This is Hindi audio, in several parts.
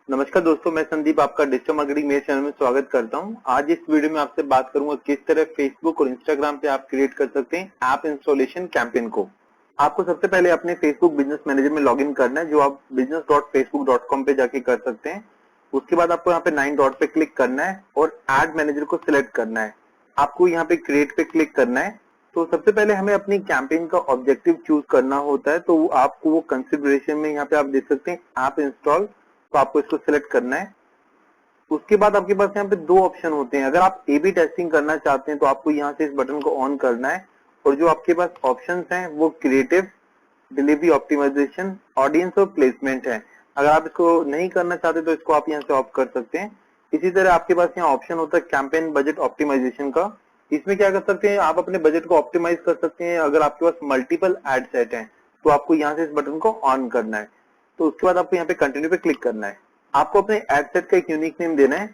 नमस्कार दोस्तों, मैं संदीप आपका डिजिटल मार्केटिंग मेरे चैनल में स्वागत करता हूं। आज इस वीडियो में आपसे बात करूंगा किस तरह फेसबुक और इंस्टाग्राम पे आप क्रिएट कर सकते हैं ऐप इंस्टॉलेशन कैंपेन को। आपको सबसे पहले अपने फेसबुक बिजनेस मैनेजर में लॉगिन करना है, जो आप business.facebook.com पे जाके कर सकते हैं। उसके बाद आपको यहाँ पे 9 डॉट पे क्लिक करना है और एड मैनेजर को सिलेक्ट करना है। आपको यहाँ पे क्रिएट पे क्लिक करना है। तो सबसे पहले हमें अपनी कैंपेन का ऑब्जेक्टिव चूज करना होता है, तो आपको वो कंसिडरेशन में यहाँ पे आप देख सकते हैं ऐप इंस्टॉल, तो आपको इसको सिलेक्ट करना है। उसके बाद आपके पास यहाँ पे दो ऑप्शन होते हैं। अगर आप ए बी टेस्टिंग करना चाहते हैं तो आपको यहाँ से इस बटन को ऑन करना है, और जो आपके पास ऑप्शंस हैं वो क्रिएटिव, डिलीवरी ऑप्टिमाइजेशन, ऑडियंस और प्लेसमेंट है। अगर आप इसको नहीं करना चाहते तो इसको आप यहाँ से ऑफ कर सकते हैं। इसी तरह आपके पास यहाँ ऑप्शन होता है कैंपेन बजट ऑप्टिमाइजेशन का। इसमें क्या कर सकते हैं, आप अपने बजट को ऑप्टिमाइज कर सकते हैं। अगर आपके पास मल्टीपल एड सेट हैं तो आपको यहाँ से इस बटन को ऑन करना है। तो उसके बाद आपको यहाँ पे कंटिन्यू पे क्लिक करना है। आपको अपने एड सेट का एक यूनिक नेम देना है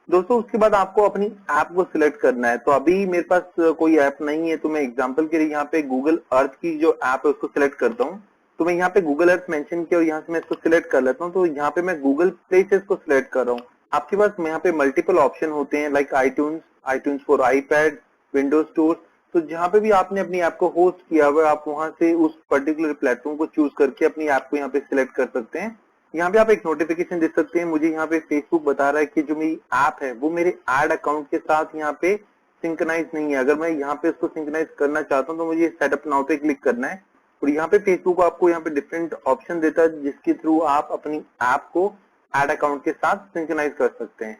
दोस्तों। उसके बाद आपको अपनी ऐप को सिलेक्ट करना है। तो अभी मेरे पास कोई ऐप नहीं है, तो मैं एग्जांपल के लिए यहाँ पे गूगल अर्थ की जो ऐप है उसको सिलेक्ट करता हूँ। तो मैं यहाँ पे गूगल अर्थ मेंशन किया और यहाँ से मैं इसको सिलेक्ट कर लेता हूँ। तो यहाँ पे मैं गूगल प्ले से इसको सिलेक्ट कर रहा हूँ। आपके पास यहाँ पे मल्टीपल ऑप्शन होते हैं, like iTunes for iPad, Windows store. तो जहाँ पे भी आपने अपनी ऐप को होस्ट किया हुआ है, आप वहां से उस पर्टिकुलर प्लेटफॉर्म को चूज करके अपनी ऐप को यहाँ पे सिलेक्ट कर सकते हैं। यहाँ पे आप एक नोटिफिकेशन देख सकते हैं। मुझे यहाँ पे फेसबुक बता रहा है कि जो मेरी ऐप है वो मेरे एड अकाउंट के साथ यहाँ पे सिंक्रोनाइज नहीं है। अगर मैं यहाँ पे इसको सिंक्रोनाइज करना चाहता हूँ तो मुझे सेटअप नाउ पे क्लिक करना है, और यहाँ पे फेसबुक आपको यहाँ पे डिफरेंट ऑप्शन देता है जिसके थ्रू आप अपनी ऐप को एड अकाउंट के साथ सिंक्रोनाइज कर सकते हैं।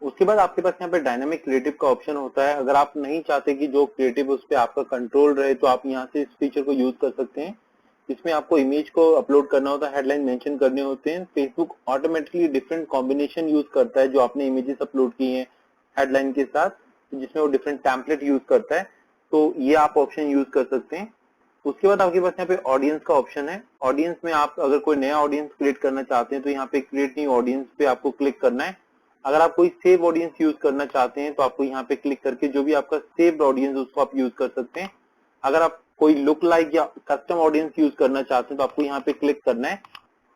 उसके बाद आपके पास यहाँ पे डायनामिक क्रिएटिव का ऑप्शन होता है। अगर आप नहीं चाहते कि जो क्रिएटिव उस पर आपका कंट्रोल रहे तो आप यहाँ से इस फीचर को यूज कर सकते हैं। इसमें आपको इमेज को अपलोड करना होता है, हेडलाइन मेंशन करने होते हैं। Facebook automatically different combination use करता है जो आपने इमेजेस अपलोड की हैं हेडलाइन के साथ, जिसमें वो डिफरेंट टेम्पलेट यूज करता है। तो ये आप ऑप्शन यूज कर सकते हैं। उसके बाद आपके पास यहाँ पे ऑडियंस का ऑप्शन है। ऑडियंस में आप अगर कोई नया ऑडियंस क्रिएट करना चाहते हैं तो यहाँ पे क्रिएट न्यू ऑडियंस पे आपको क्लिक करना है। अगर आप कोई सेव ऑडियंस यूज करना चाहते हैं तो आपको यहाँ पे क्लिक करके जो भी आपका सेव्ड ऑडियंस उसको आप यूज कर सकते हैं। अगर आप कोई लुक लाइक या कस्टम ऑडियंस यूज करना चाहते हैं तो आपको यहाँ पे क्लिक करना है।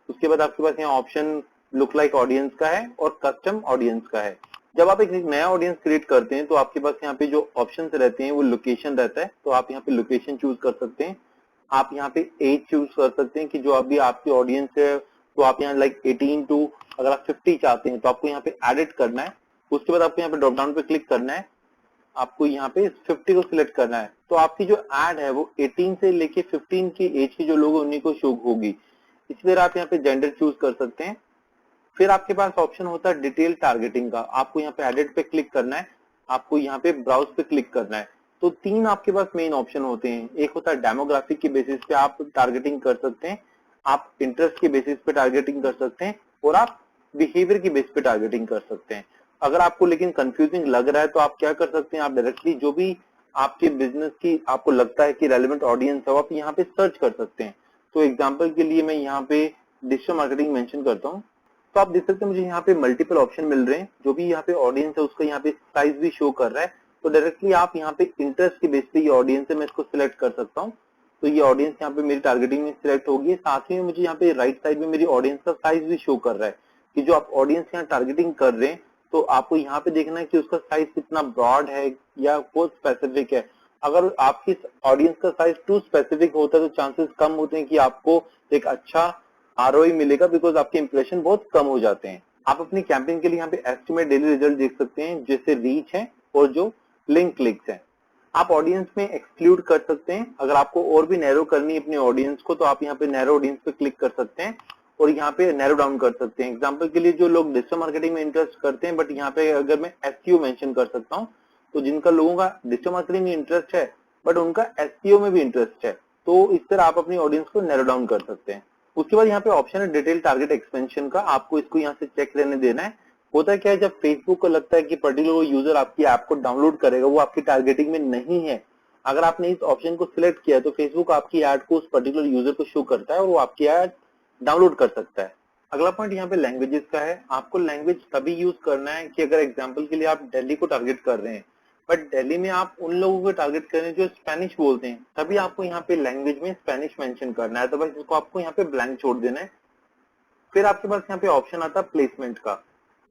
उसके बाद आपके पास यहाँ ऑप्शन लुक लाइक ऑडियंस का है और कस्टम ऑडियंस का है। जब आप एक नया ऑडियंस क्रिएट करते हैं तो आपके पास यहाँ पे जो ऑप्शन रहते हैं वो लोकेशन रहता है। तो आप यहाँ पे लोकेशन चूज कर सकते हैं। आप यहाँ पे एज चूज कर सकते हैं कि जो अभी आपकी ऑडियंस है तो आप यहाँ लाइक 18 टू, अगर आप 50 चाहते हैं तो आपको यहाँ पे एडिट करना है। उसके बाद आपको यहाँ पे ड्रॉप डाउन पे क्लिक करना है। आपको यहाँ पे 50 को सिलेक्ट करना है। तो आपकी जो एड है वो 18 से लेके 15 की एज के जो लोग उन्हीं को शो होगी। इसी तरह आप यहाँ पे जेंडर चूज कर सकते हैं। फिर आपके पास ऑप्शन होता है डिटेल टारगेटिंग का। आपको यहाँ पे एडिट पे क्लिक करना है, आपको यहाँ पे ब्राउज पे क्लिक करना है। तो तीन आपके पास मेन ऑप्शन होते हैं। एक होता है डेमोग्राफिक के बेसिस पे आप टारगेटिंग कर सकते हैं, आप इंटरेस्ट के बेसिस पे टारगेटिंग कर सकते हैं, और आप बिहेवियर की बेस पे टारगेटिंग कर सकते हैं। अगर आपको लेकिन कंफ्यूजिंग लग रहा है तो आप क्या कर सकते हैं, आप डायरेक्टली जो भी आपके बिजनेस की आपको लगता है कि रेलेवेंट ऑडियंस है आप यहाँ पे सर्च कर सकते हैं। तो एग्जाम्पल के लिए मैं यहाँ पे डिजिटल मार्केटिंग मेंशन करता हूँ। तो आप देख सकते हैं मुझे यहाँ पे मल्टीपल ऑप्शन मिल रहे हैं। जो भी यहाँ पे ऑडियंस है उसका यहाँ पे साइज भी शो कर रहा है। तो डायरेक्टली आप यहाँ पे इंटरेस्ट के बेस पे ये ऑडियंस है मैं इसको सिलेक्ट कर सकता हूँ। तो ये ऑडियंस यहाँ पे मेरी टारगेटिंग में सिलेक्ट होगी। साथ ही में मुझे यहाँ पे राइट साइड में मेरी ऑडियंस का साइज भी शो कर रहा है कि जो आप ऑडियंस यहाँ टारगेटिंग कर रहे हैं तो आपको यहाँ पे देखना है कि उसका साइज कितना ब्रॉड है या बहुत स्पेसिफिक है। अगर आपकी ऑडियंस का साइज टू स्पेसिफिक होता है तो चांसेस कम होते हैं कि आपको एक अच्छा आरओई मिलेगा, बिकॉज आपके इंप्रेशन बहुत कम हो जाते हैं। आप अपनी कैंपेन के लिए यहाँ पे एस्टिमेट डेली रिजल्ट देख सकते हैं, जैसे रीच है और जो लिंक क्लिक्स है। आप ऑडियंस में एक्सक्लूड कर सकते हैं। अगर आपको और भी नैरो करनी है अपने ऑडियंस को तो आप यहाँ पे नैरो ऑडियंस पे क्लिक कर सकते हैं और यहाँ पे नैरो डाउन कर सकते हैं। एग्जाम्पल के लिए जो लोग डिजिटल मार्केटिंग में इंटरेस्ट करते हैं, बट यहाँ पे अगर मैं एसईओ मेंशन कर सकता हूँ, तो जिनका लोगों का डिजिटल मार्केटिंग में इंटरेस्ट है बट उनका एसईओ में भी इंटरेस्ट है, तो इस तरह आप अपनी ऑडियंस को नैरो डाउन कर सकते हैं। उसके बाद यहाँ पे ऑप्शन है डिटेल टारगेट एक्सपेंशन का। आपको इसको यहाँ से चेक रहने देना है। होता क्या है, जब फेसबुक को लगता है कि पर्टिकुलर यूजर आपकी ऐप को डाउनलोड करेगा, वो आपकी टारगेटिंग में नहीं है, अगर आपने इस ऑप्शन को सिलेक्ट किया तो फेसबुक आपकी ऐड को उस पर्टिकुलर यूजर को शो करता है और वो आपकी ऐड डाउनलोड कर सकता है। अगला पॉइंट यहाँ पे लैंग्वेजेस का है। आपको लैंग्वेज तभी यूज करना है कि अगर एग्जाम्पल के लिए आप दिल्ली को टारगेट कर रहे हैं बट दिल्ली में आप उन लोगों को टारगेट कर रहे हैं जो स्पेनिश बोलते हैं, तभी आपको यहाँ पे लैंग्वेज में स्पेनिश मेंशन करना है। तो बस इसको आपको यहाँ पे ब्लैंक छोड़ देना है। फिर आपके पास यहाँ पे ऑप्शन आता है प्लेसमेंट का।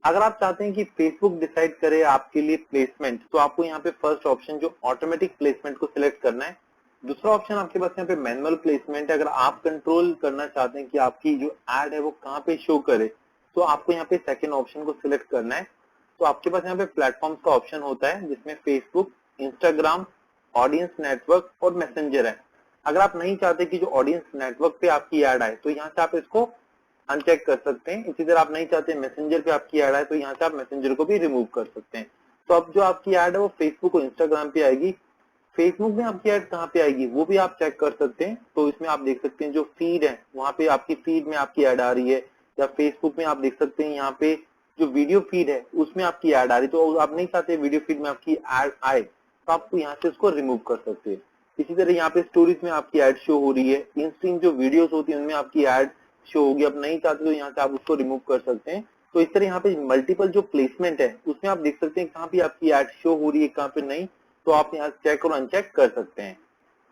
अगर आप चाहते हैं कि फेसबुक डिसाइड करे आपके लिए प्लेसमेंट, तो आपको यहाँ पे फर्स्ट ऑप्शन जो ऑटोमेटिक प्लेसमेंट को सिलेक्ट करना है। दूसरा ऑप्शन आपके पास यहाँ पे मैनुअल प्लेसमेंट है। अगर आप कंट्रोल करना चाहते हैं कि आपकी जो एड है वो कहाँ पे शो करे, तो आपको यहाँ पे सेकंड ऑप्शन को सिलेक्ट करना है। तो आपके पास यहाँ पे प्लेटफॉर्म्स का ऑप्शन होता है जिसमें फेसबुक, इंस्टाग्राम, ऑडियंस नेटवर्क और मैसेंजर है। अगर आप नहीं चाहते कि जो ऑडियंस नेटवर्क पे आपकी एड आए, तो यहाँ से आप इसको अनचेक कर सकते हैं। इसी तरह आप नहीं चाहते मैसेंजर पे आपकी एड आए, तो यहाँ से आप मैसेंजर को भी रिमूव कर सकते हैं। तो अब जो आपकी एड है वो फेसबुक और इंस्टाग्राम पे आएगी। फेसबुक में आपकी एड कहाँ पे आएगी वो भी आप चेक कर सकते हैं। तो इसमें आप देख सकते हैं जो फीड है वहाँ पे आपकी फीड में आपकी एड आ रही है, या फेसबुक में आप देख सकते हैं यहाँ पे जो वीडियो फीड है उसमें आपकी एड आ रही है। तो आप नहीं चाहते वीडियो फीड में आपकी एड आए, तो आपको यहाँ से उसको रिमूव कर सकते हैं। इसी तरह यहाँ पे स्टोरीज में आपकी एड शो हो रही है, इंस्टिंग जो वीडियोस होती है उनमें आपकी एड शो होगी। आप नहीं चाहते तो यहाँ से आप उसको रिमूव कर सकते हैं। तो इस तरह यहाँ पे मल्टीपल जो प्लेसमेंट है उसमें आप देख सकते हैं कहाँ पे आपकी एड शो हो रही है, कहाँ पे नहीं। तो आप यहाँ चेक और अनचेक कर सकते हैं।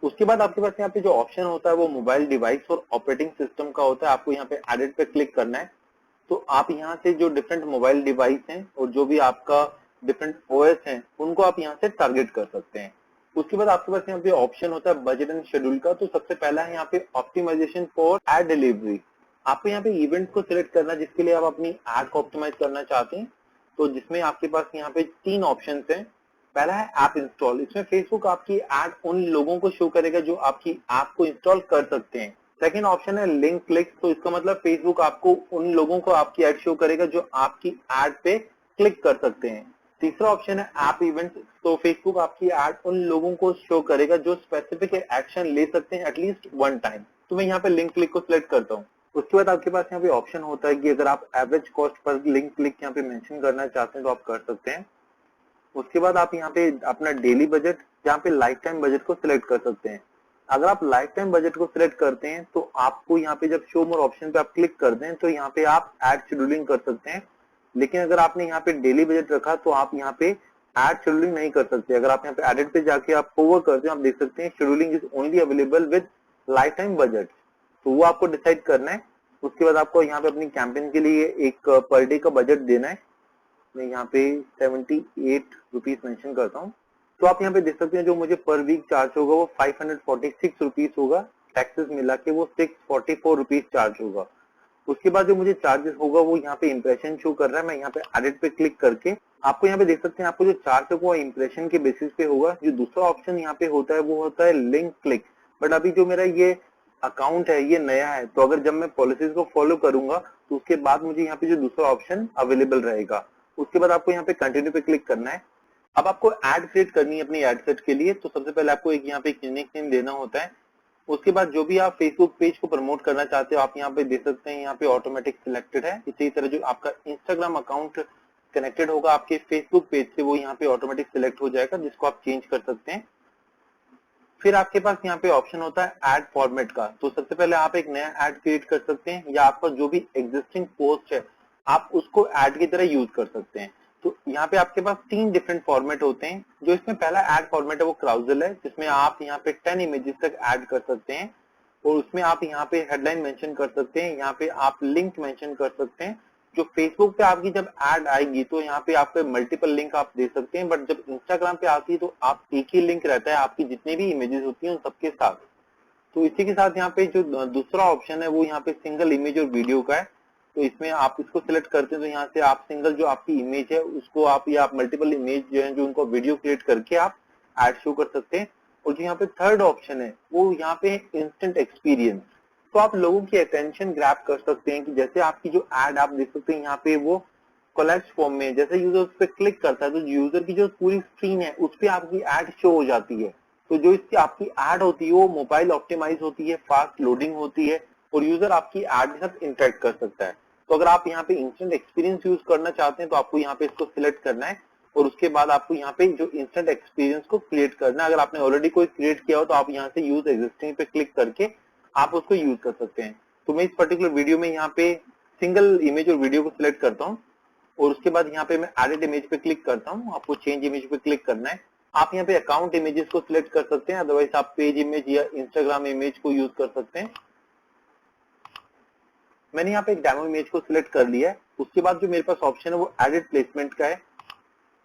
उसके बाद आपके पास यहाँ पे जो ऑप्शन होता है वो मोबाइल डिवाइस और ऑपरेटिंग सिस्टम का होता है। आपको यहाँ पे एडिट पे क्लिक करना है। तो आप यहाँ से जो डिफरेंट मोबाइल डिवाइस हैं और जो भी आपका डिफरेंट ओएस हैं उनको आप यहाँ से टारगेट कर सकते हैं। उसके बाद आपके पास यहाँ पे ऑप्शन होता है बजट एंड शेड्यूल का। तो सबसे पहला है यहाँ पे ऑप्टिमाइजेशन फॉर एड डिलीवरी। आपको यहाँ पे इवेंट को सिलेक्ट करना है जिसके लिए आप अपनी एड को ऑप्टिमाइज करना चाहते हैं। तो जिसमें आपके पास यहाँ पे 3 ऑप्शन हैं। पहला है ऐप इंस्टॉल। इसमें फेसबुक आपकी एड उन लोगों को शो करेगा जो आपकी ऐप को इंस्टॉल कर सकते हैं। सेकंड ऑप्शन है लिंक क्लिक। तो इसका मतलब फेसबुक आपको उन लोगों को आपकी एड शो करेगा जो आपकी एड पे क्लिक कर सकते हैं। तीसरा ऑप्शन है ऐप इवेंट्स। तो फेसबुक आपकी एड उन लोगों को शो करेगा जो स्पेसिफिक एक्शन ले सकते हैं एटलीस्ट वन टाइम। तो मैं यहाँ पे लिंक क्लिक को सिलेक्ट करता हूँ। उसके बाद आपके पास यहाँ पे ऑप्शन होता है कि अगर आप average cost per link click यहाँ पे मेंशन करना चाहते हैं तो आप कर सकते हैं। उसके बाद आप यहाँ पे अपना डेली बजट, यहाँ पे लाइफ टाइम बजट को सिलेक्ट कर सकते हैं। अगर आप लाइफ टाइम बजट को सिलेक्ट करते हैं तो आपको यहाँ पे जब शो मोर ऑप्शन पे आप क्लिक कर दें तो यहाँ पे आप एड शेड्यूलिंग कर सकते हैं। लेकिन अगर आपने यहाँ पे डेली बजट रखा तो आप यहाँ पे एड शेड्यूलिंग नहीं कर सकते। अगर आप यहाँ पे एडिट पे जाके आप ओवर करते हैं, आप देख सकते हैं scheduling is only available with life time budget. तो वो आपको डिसाइड करना है। उसके बाद आपको यहाँ पे अपनी कैंपेन के लिए एक पर डे का बजट देना है। मैं यहाँ पे 78 रुपीज मेंशन करता हूँ। तो आप यहाँ पे देख सकते हैं जो मुझे पर वीक चार्ज होगा वो 546 रुपीज होगा। टैक्सेस मिला के वो 644 रुपीज चार्ज होगा। उसके बाद जो मुझे चार्जेस होगा वो यहाँ पे इंप्रेशन शो कर रहा है। मैं यहाँ पे एडिट पे क्लिक करके आपको यहाँ पे देख सकते हैं आपको जो चार्ज होगा वो इंप्रेशन के बेसिस पे होगा। जो दूसरा ऑप्शन यहाँ पे होता है वो होता है लिंक क्लिक। बट अभी जो मेरा ये अकाउंट है ये नया है, तो अगर जब मैं पॉलिसीज को फॉलो करूंगा तो उसके बाद मुझे यहाँ पे जो दूसरा ऑप्शन अवेलेबल रहेगा। उसके बाद आपको यहाँ पे कंटिन्यू पे क्लिक करना है। अब आपको एड क्रिएट करनी है अपनी एड सेट के लिए। तो सबसे पहले आपको एक यहाँ पे यूनिक नेम देना होता है। उसके बाद जो भी आप फेसबुक पेज को प्रमोट करना चाहते हो आप यहाँ पे देख सकते हैं, यहाँ पे ऑटोमेटिक सिलेक्टेड है। इसी तरह जो आपका इंस्टाग्राम अकाउंट कनेक्टेड होगा आपके फेसबुक पेज से वो यहाँ पे ऑटोमेटिक सिलेक्ट हो जाएगा, जिसको आप चेंज कर सकते हैं। फिर आपके पास यहाँ पे ऑप्शन होता है ऐड फॉर्मेट का। तो सबसे पहले आप एक नया ऐड क्रिएट कर सकते हैं, या आपका जो भी एग्जिस्टिंग पोस्ट है आप उसको ऐड की तरह यूज कर सकते हैं। तो यहाँ पे आपके पास 3 डिफरेंट फॉर्मेट होते हैं। जो इसमें पहला ऐड फॉर्मेट है वो क्राउजल है, जिसमें आप यहाँ पे 10 इमेजेस तक ऐड कर सकते हैं और उसमें आप यहाँ पे हेडलाइन मेंशन कर सकते हैं, यहाँ पे आप लिंक मेंशन कर सकते हैं। जो फेसबुक पे आपकी जब ऐड आएगी तो यहाँ पे आपके मल्टीपल लिंक आप दे सकते हैं, बट जब इंस्टाग्राम पे आती है तो आप एक ही लिंक रहता है आपकी जितनी भी इमेजेस होती हैं उन सबके साथ। तो इसी के साथ यहाँ पे जो दूसरा ऑप्शन है वो यहाँ पे सिंगल इमेज और वीडियो का है। तो इसमें आप इसको सिलेक्ट करते हैं तो यहाँ से आप सिंगल जो आपकी इमेज है उसको आप, या आप मल्टीपल इमेज जो है जो उनको वीडियो क्रिएट करके आप ऐड शो कर सकते हैं। और जो यहाँ पे थर्ड ऑप्शन है वो यहाँ पे इंस्टेंट एक्सपीरियंस। तो आप लोगों की अटेंशन ग्रैब कर सकते हैं कि जैसे आपकी जो एड आप देख सकते हैं यहाँ पे वो कोलैप्स फॉर्म में, जैसे यूजर उस पर क्लिक करता है तो यूजर की जो पूरी स्क्रीन है उस पर आपकी एड शो हो जाती है। तो जो इसकी आपकी एड होती है वो मोबाइल ऑप्टिमाइज होती है, फास्ट लोडिंग होती है और यूजर आपकी एड के साथ इंटरेक्ट कर सकता है। तो अगर आप यहाँ पे इंस्टेंट एक्सपीरियंस यूज करना चाहते हैं तो आपको यहाँ पे इसको सिलेक्ट करना है और उसके बाद आपको यहाँ पे जो इंस्टेंट एक्सपीरियंस को क्रिएट करना है। अगर आपने ऑलरेडी कोई क्रिएट किया हो तो आप यहाँ से यूज एग्जिस्टिंग पे क्लिक करके आप उसको यूज कर सकते हैं। तो मैं इस पर्टिकुलर वीडियो में यहाँ पे सिंगल इमेज और वीडियो को सिलेक्ट करता हूँ और उसके बाद यहाँ पे मैं एडिट इमेज पे क्लिक करता हूँ। आपको चेंज इमेज पे क्लिक करना है। आप यहाँ पे अकाउंट इमेजेस को सिलेक्ट कर सकते हैं, अदरवाइज आप पेज इमेज या इंस्टाग्राम इमेज को यूज कर सकते हैं। मैंने यहाँ पे एक डेमो इमेज को सिलेक्ट कर लिया है। उसके बाद जो मेरे पास ऑप्शन है वो एडिट प्लेसमेंट का है।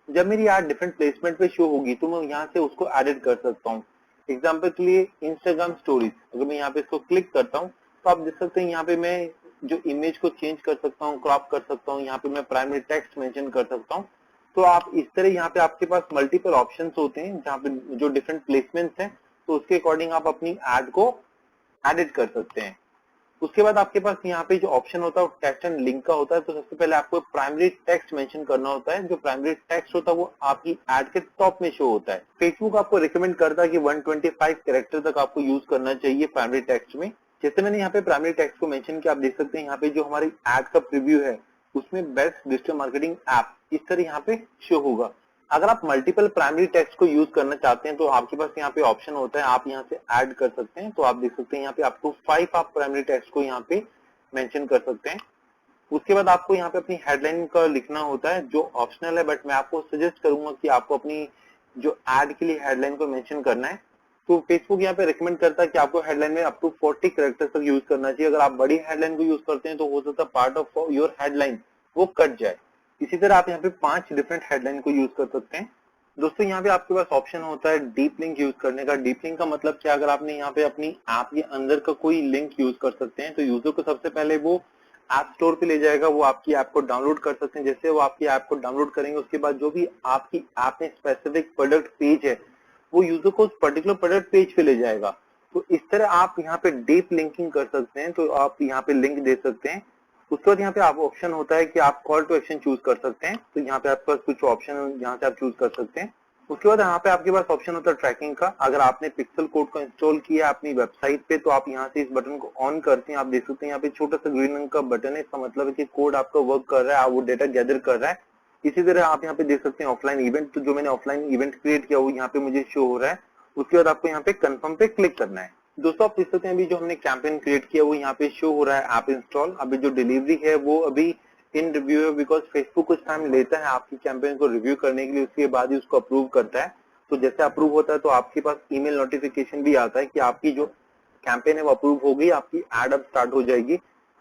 जब मेरी ऐड डिफरेंट प्लेसमेंट पे शो होगी तो मैं यहाँ से उसको एडिट कर सकता हूँ। एग्जाम्पल के लिए इंस्टाग्राम स्टोरीज, अगर मैं यहाँ पे इसको क्लिक करता हूँ तो आप देख सकते हैं यहाँ पे मैं जो इमेज को चेंज कर सकता हूँ, क्रॉप कर सकता हूँ, यहाँ पे मैं प्राइमरी टेक्स्ट मेंशन कर सकता हूँ। तो आप इस तरह यहाँ पे आपके पास मल्टीपल ऑप्शंस होते हैं जहाँ पे जो डिफरेंट प्लेसमेंट्स हैं, तो उसके अकॉर्डिंग आप अपनी एड को एडिट कर सकते हैं। उसके बाद आपके पास यहाँ पे जो ऑप्शन होता है वो टेक्स्ट एंड लिंक का होता है। तो सबसे पहले आपको प्राइमरी टेक्स्ट मेंशन करना होता है। जो प्राइमरी टेक्स्ट होता है वो आपकी एड के टॉप में शो होता है। फेसबुक आपको रिकमेंड करता है कि 125 कैरेक्टर तक आपको यूज करना चाहिए प्राइमरी टेक्स्ट में। जैसे मैंने यहाँ पे प्राइमरी टेक्स्ट को मेंशन किया, आप देख सकते हैं यहाँ पे जो हमारी एड का प्रीव्यू है उसमें बेस्ट डिजिटल मार्केटिंग ऐप इस तरह यहाँ पे शो होगा। अगर आप मल्टीपल प्राइमरी टेक्स्ट को यूज करना चाहते हैं तो आपके पास यहाँ पे ऑप्शन होता है, आप यहाँ से ऐड कर सकते हैं। तो आप देख सकते हैं यहाँ पे आपको 5 आप प्राइमरी टेक्स्ट को यहाँ पे मेंशन कर सकते हैं। उसके बाद आपको यहाँ पे अपनी हेडलाइन का लिखना होता है जो ऑप्शनल है, बट मैं आपको सजेस्ट करूंगा कि आपको अपनी जो एड के लिए हेडलाइन को मेंशन करना है। तो फेसबुक यहाँ पे रिकमेंड करता है कि आपको हेडलाइन में अप टू 40 कैरेक्टर्स तक यूज करना चाहिए। अगर आप बड़ी हेडलाइन को यूज करते हैं तो हो सकता है पार्ट ऑफ योर हेडलाइन वो कट जाए। इसी तरह आप यहाँ पे 5 डिफरेंट हेडलाइन को यूज कर सकते हैं। दोस्तों यहाँ पे आपके पास ऑप्शन होता है डीप लिंक यूज करने का। डीप लिंक का मतलब क्या, अगर आपने यहाँ पे अपनी ऐप के अंदर का कोई लिंक यूज कर सकते हैं तो यूजर को सबसे पहले वो ऐप स्टोर पे ले जाएगा, वो आपकी ऐप को डाउनलोड कर सकते हैं। जैसे वो आपकी ऐप को डाउनलोड करेंगे उसके बाद जो भी आपकी ऐप में स्पेसिफिक प्रोडक्ट पेज है वो यूजर को उस पर्टिकुलर प्रोडक्ट पेज पे ले जाएगा। तो इस तरह आप यहाँ पे डीप लिंकिंग कर सकते हैं। तो आप यहाँ पे लिंक दे सकते हैं। उसके बाद यहाँ पे आप ऑप्शन होता है कि आप कॉल टू एक्शन चूज कर सकते हैं। तो यहाँ पे आपके पास कुछ ऑप्शन यहाँ से आप चूज कर सकते हैं। उसके बाद यहाँ पे आपके पास ऑप्शन होता है ट्रैकिंग का। अगर आपने पिक्सल कोड को इंस्टॉल किया अपनी वेबसाइट पे तो आप यहाँ से इस बटन को ऑन करते हैं। आप देख सकते हैं यहाँ पे छोटा सा ग्रीन रंग का बटन है। इसका मतलब है कि कोड आपका वर्क कर रहा है, वो डेटा गैदर कर रहा है। इसी तरह आप यहाँ पे देख सकते हैं ऑफलाइन इवेंट। तो जो मैंने ऑफलाइन इवेंट क्रिएट किया वो यहाँ पे मुझे शो हो रहा है। उसके बाद आपको यहाँ पे कंफर्म पे क्लिक करना है। दोस्तों आप देख सकते हैं अभी जो हमने कैंपेन क्रिएट किया वो यहाँ पे शो हो रहा है ऐप इंस्टॉल। अभी जो डिलीवरी है वो अभी इन रिव्यू है, बिकॉज फेसबुक कुछ टाइम लेता है आपकी कैंपेन को रिव्यू करने के लिए, उसके बाद ही उसको अप्रूव करता है। तो जैसे अप्रूव होता है तो आपके पास ईमेल नोटिफिकेशन भी आता है कि आपकी जो कैंपेन है वो अप्रूव हो गई, आपकी एड अब स्टार्ट हो जाएगी।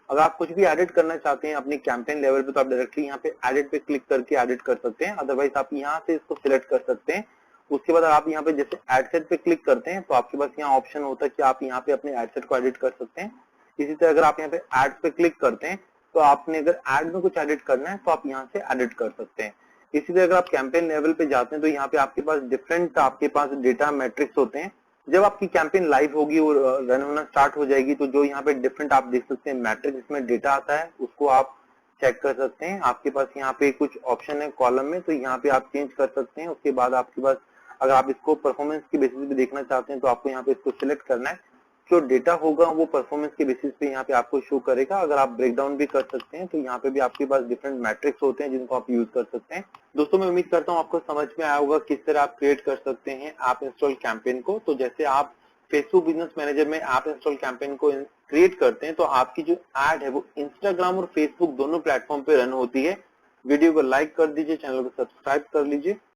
अगर आप कुछ भी एडिट करना चाहते हैं अपनी कैंपेन लेवल पे तो आप डायरेक्टली यहाँ पे एडिट पे क्लिक करके एडिट कर सकते हैं। अदरवाइज आप यहाँ से इसको सिलेक्ट कर सकते हैं। उसके बाद आप यहाँ पे जैसे एड सेट पे क्लिक करते हैं तो आपके पास यहाँ ऑप्शन होता है कि आप यहाँ पे अपने एड सेट को एडिट कर सकते हैं। इसी तरह अगर आप यहाँ पे एड पे क्लिक करते हैं तो आपने अगर एड में कुछ एडिट करना है तो आप यहाँ से एडिट कर सकते हैं। इसी तरह अगर आप कैंपेन लेवल पे जाते हैं तो यहाँ पे आपके पास डिफरेंट आपके पास डेटा मैट्रिक्स होते हैं। जब आपकी कैंपेन लाइव होगी और रन होना स्टार्ट हो जाएगी तो जो यहाँ पे डिफरेंट आप देख सकते हैं मैट्रिक्स इसमें डेटा आता है, उसको आप चेक कर सकते हैं। आपके पास यहाँ पे कुछ ऑप्शन है कॉलम में, तो यहाँ पे आप चेंज कर सकते हैं। उसके बाद आपके पास अगर आप इसको परफॉर्मेंस के बेसिस पे देखना चाहते हैं तो आपको यहाँ पे इसको सिलेक्ट करना है। जो डेटा होगा वो परफॉर्मेंस के बेसिस पे यहाँ पे आपको शो करेगा। अगर आप ब्रेक डाउन भी कर सकते हैं तो यहाँ पे भी आपके पास डिफरेंट मैट्रिक्स होते हैं जिनको आप यूज कर सकते हैं। दोस्तों मैं उम्मीद करता हूँ आपको समझ में आया होगा किस तरह आप क्रिएट कर सकते हैं ऐप इंस्टॉल कैंपेन को। तो जैसे आप फेसबुक बिजनेस मैनेजर में ऐप इंस्टॉल कैंपेन को क्रिएट करते हैं तो आपकी जो एड है वो इंस्टाग्राम और फेसबुक दोनों प्लेटफॉर्म पे रन होती है। वीडियो को लाइक कर दीजिए, चैनल को सब्सक्राइब कर लीजिए।